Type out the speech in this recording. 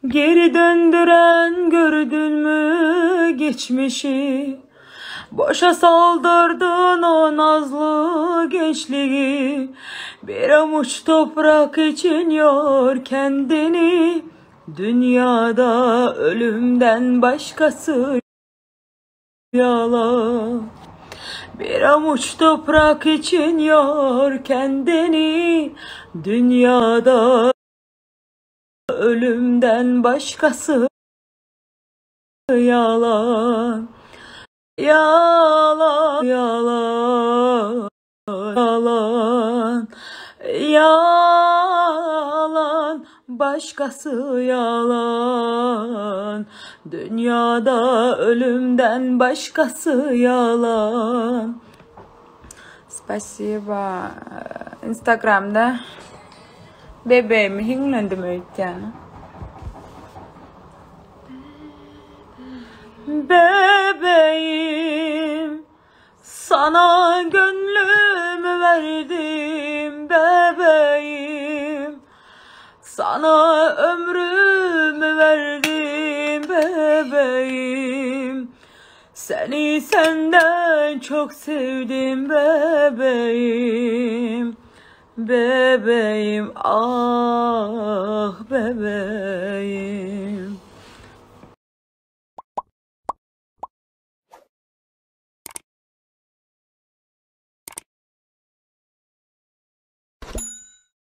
Geri döndüren gördün mü geçmişi? Boşa saldırdın o nazlı gençliği. Bir avuç toprak için yor kendini. Dünyada ölümden başkası yalan. Bir avuç toprak için yor kendini. Dünyada ölümden başkası yalan. Yalan, yalan, yalan, yalan, başkası yalan. Dünyada ölümden başkası yalan. Спасибо. Instagram'da bebeğimi hinglendim öğütken. Bebeğim, sana gönlümü verdim bebeğim. Sana ömrümü verdim bebeğim. Seni senden çok sevdim bebeğim. Bebeğim, ah bebeğim.